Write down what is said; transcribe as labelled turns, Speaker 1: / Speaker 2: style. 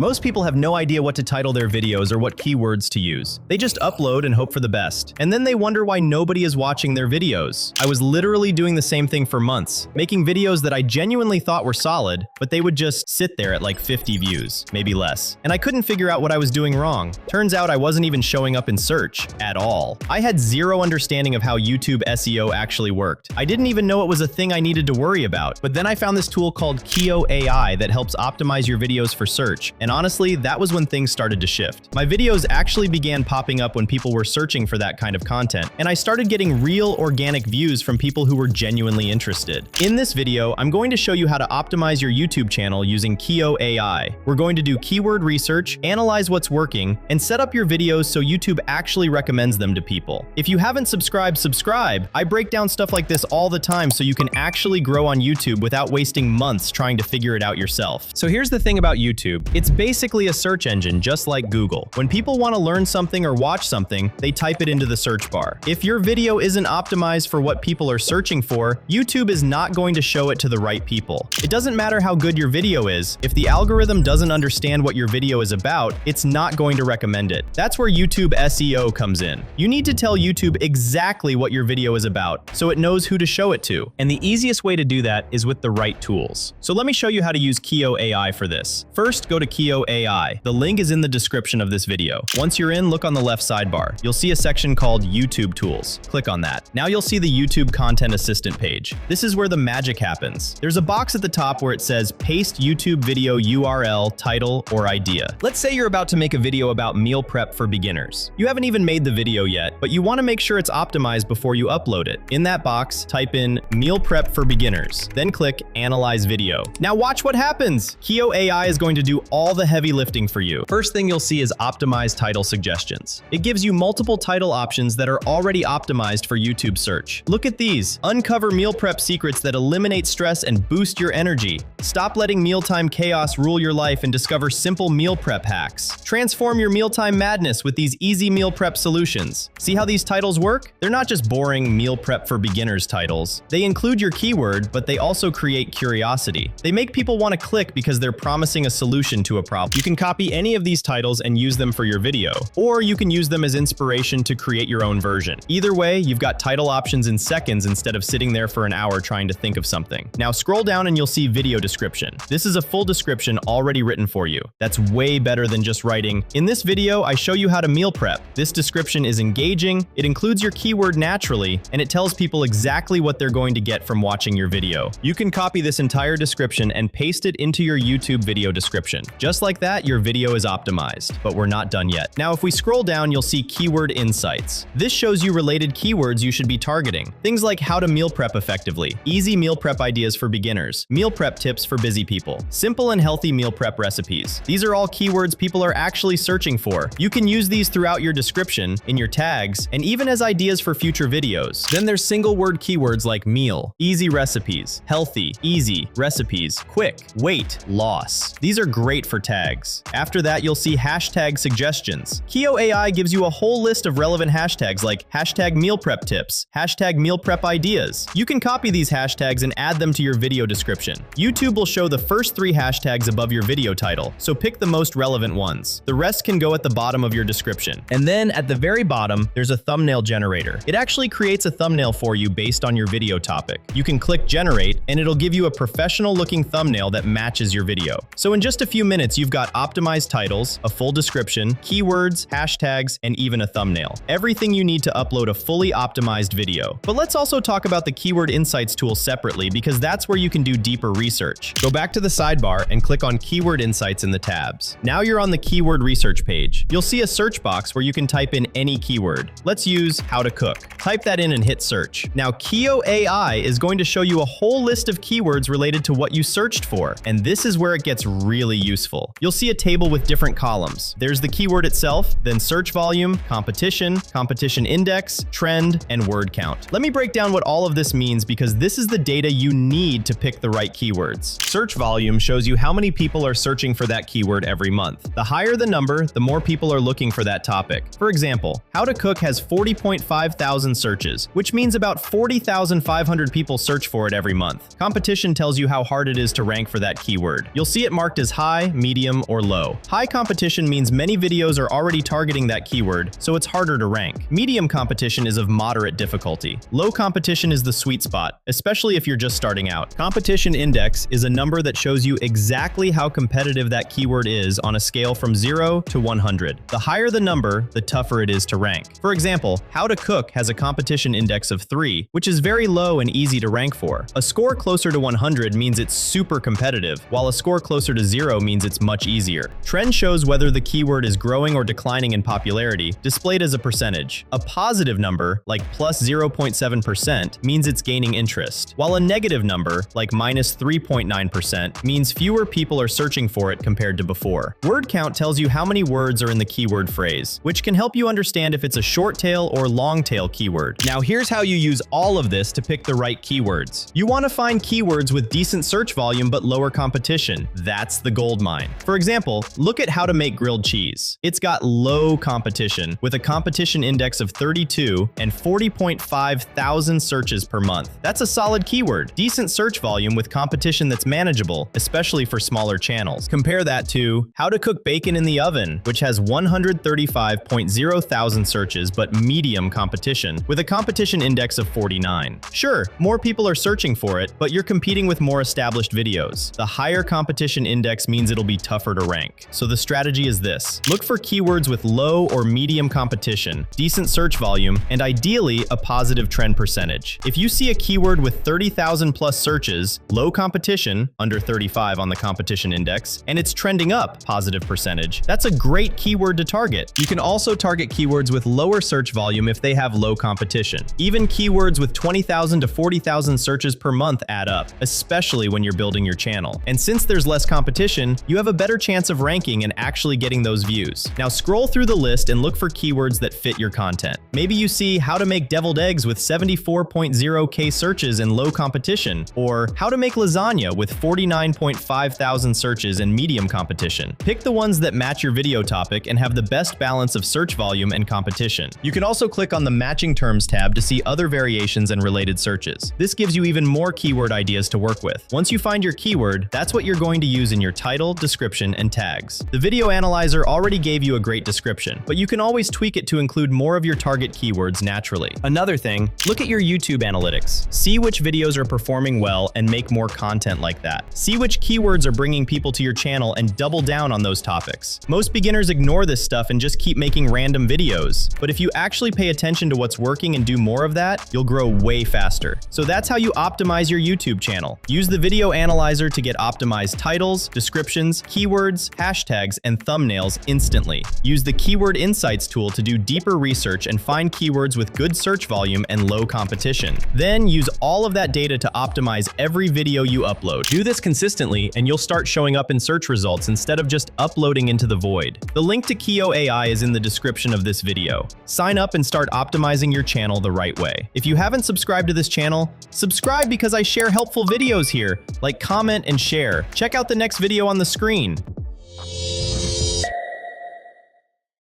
Speaker 1: Most people have no idea what to title their videos or what keywords to use. They just upload and hope for the best. And then they wonder why nobody is watching their videos. I was literally doing the same thing for months, making videos that I genuinely thought were solid, but they would just sit there at like 50 views, maybe less. And I couldn't figure out what I was doing wrong. Turns out I wasn't even showing up in search at all. I had zero understanding of how YouTube SEO actually worked. I didn't even know it was a thing I needed to worry about. But then I found this tool called Keoo AI that helps optimize your videos for search. And honestly, that was when things started to shift. My videos actually began popping up when people were searching for that kind of content, and I started getting real organic views from people who were genuinely interested. In this video, I'm going to show you how to optimize your YouTube channel using Keoo AI. We're going to do keyword research, analyze what's working, and set up your videos so YouTube actually recommends them to people. If you haven't subscribed, subscribe. I break down stuff like this all the time so you can actually grow on YouTube without wasting months trying to figure it out yourself. So here's the thing about YouTube. It's basically a search engine just like Google. When people want to learn something or watch something, they type it into the search bar. If your video isn't optimized for what people are searching for, YouTube is not going to show it to the right people. It doesn't matter how good your video is. If the algorithm doesn't understand what your video is about, it's not going to recommend it. That's where YouTube SEO comes in. You need to tell YouTube exactly what your video is about so it knows who to show it to. And the easiest way to do that is with the right tools. So let me show you how to use Keoo AI for this. First, go to Keoo AI. The link is in the description of this video. Once you're in, look on the left sidebar. You'll see a section called YouTube Tools. Click on that. Now you'll see the YouTube Content Assistant page. This is where the magic happens. There's a box at the top where it says paste YouTube video URL, title, or idea. Let's say you're about to make a video about meal prep for beginners. You haven't even made the video yet, but you want to make sure it's optimized before you upload it. In that box, type in meal prep for beginners, then click Analyze Video. Now watch what happens. Keoo AI is going to do all the heavy lifting for you. First thing you'll see is optimized title suggestions. It gives you multiple title options that are already optimized for YouTube search. Look at these. Uncover meal prep secrets that eliminate stress and boost your energy. Stop letting mealtime chaos rule your life and discover simple meal prep hacks. Transform your mealtime madness with these easy meal prep solutions. See how these titles work? They're not just boring meal prep for beginners titles. They include your keyword, but they also create curiosity. They make people want to click because they're promising a solution to a problem. You can copy any of these titles and use them for your video, or you can use them as inspiration to create your own version. Either way, you've got title options in seconds instead of sitting there for an hour trying to think of something. Now scroll down and you'll see video description. This is a full description already written for you. That's way better than just writing, "In this video, I show you how to meal prep." This description is engaging, it includes your keyword naturally, and it tells people exactly what they're going to get from watching your video. You can copy this entire description and paste it into your YouTube video description. Just like that, your video is optimized. But we're not done yet. Now, if we scroll down, you'll see keyword insights. This shows you related keywords you should be targeting. Things like how to meal prep effectively, easy meal prep ideas for beginners, meal prep tips for busy people, simple and healthy meal prep recipes. These are all keywords people are actually searching for. You can use these throughout your description, in your tags, and even as ideas for future videos. Then there's single word keywords like meal, easy recipes, healthy, easy, recipes, quick, weight, loss. These are great for tags. After that, you'll see hashtag suggestions. Keoo AI gives you a whole list of relevant hashtags like hashtag meal prep tips, hashtag meal prep ideas. You can copy these hashtags and add them to your video description. YouTube will show the first 3 hashtags above your video title, so pick the most relevant ones. The rest can go at the bottom of your description. And then at the very bottom, there's a thumbnail generator. It actually creates a thumbnail for you based on your video topic. You can click generate and it'll give you a professional looking thumbnail that matches your video. So in just a few minutes, you've got optimized titles, a full description, keywords, hashtags, and even a thumbnail. Everything you need to upload a fully optimized video. But let's also talk about the Keyword Insights tool separately because that's where you can do deeper research. Go back to the sidebar and click on Keyword Insights in the tabs. Now you're on the keyword research page. You'll see a search box where you can type in any keyword. Let's use how to cook. Type that in and hit search. Now Keoo AI is going to show you a whole list of keywords related to what you searched for. And this is where it gets really useful. You'll see a table with different columns. There's the keyword itself, then search volume, competition, competition index, trend, and word count. Let me break down what all of this means because this is the data you need to pick the right keywords. Search volume shows you how many people are searching for that keyword every month. The higher the number, the more people are looking for that topic. For example, how to cook has 40.5 thousand searches, which means about 40,500 people search for it every month. Competition tells you how hard it is to rank for that keyword. You'll see it marked as high, medium, medium, or low. High competition means many videos are already targeting that keyword, so it's harder to rank. Medium competition is of moderate difficulty. Low competition is the sweet spot, especially if you're just starting out. Competition index is a number that shows you exactly how competitive that keyword is on a scale from 0 to 100. The higher the number, the tougher it is to rank. For example, how to cook has a competition index of 3, which is very low and easy to rank for. A score closer to 100 means it's super competitive, while a score closer to 0 means it's much easier. Trend shows whether the keyword is growing or declining in popularity, displayed as a percentage. A positive number, like plus 0.7%, means it's gaining interest, while a negative number, like minus 3.9%, means fewer people are searching for it compared to before. Word count tells you how many words are in the keyword phrase, which can help you understand if it's a short tail or long tail keyword. Now here's how you use all of this to pick the right keywords. You want to find keywords with decent search volume but lower competition. That's the gold mine. For example, look at how to make grilled cheese. It's got low competition, with a competition index of 32 and 40.5 thousand searches per month. That's a solid keyword. Decent search volume with competition that's manageable, especially for smaller channels. Compare that to how to cook bacon in the oven, which has 135.0 thousand searches but medium competition, with a competition index of 49. Sure, more people are searching for it, but you're competing with more established videos. The higher competition index means it'll be tougher to rank. So the strategy is this. Look for keywords with low or medium competition, decent search volume, and ideally a positive trend percentage. If you see a keyword with 30,000 plus searches, low competition, under 35 on the competition index, and it's trending up, positive percentage, that's a great keyword to target. You can also target keywords with lower search volume if they have low competition. Even keywords with 20,000 to 40,000 searches per month add up, especially when you're building your channel. And since there's less competition, you have a better chance of ranking and actually getting those views. Now scroll through the list and look for keywords that fit your content. Maybe you see how to make deviled eggs with 74.0K searches and low competition, or how to make lasagna with 49.5 thousand searches and medium competition. Pick the ones that match your video topic and have the best balance of search volume and competition. You can also click on the Matching Terms tab to see other variations and related searches. This gives you even more keyword ideas to work with. Once you find your keyword, that's what you're going to use in your title, description, and tags. The video analyzer already gave you a great description, but you can always tweak it to include more of your target keywords naturally. Another thing, look at your YouTube analytics. See which videos are performing well and make more content like that. See which keywords are bringing people to your channel and double down on those topics. Most beginners ignore this stuff and just keep making random videos, but if you actually pay attention to what's working and do more of that, you'll grow way faster. So that's how you optimize your YouTube channel. Use the video analyzer to get optimized titles, descriptions, keywords, hashtags, and thumbnails instantly. Use the Keyword Insights tool to do deeper research and find keywords with good search volume and low competition. Then use all of that data to optimize every video you upload. Do this consistently and you'll start showing up in search results instead of just uploading into the void. The link to Keoo AI is in the description of this video. Sign up and start optimizing your channel the right way. If you haven't subscribed to this channel, subscribe because I share helpful videos here. Like, comment, and share. Check out the next video on the screen.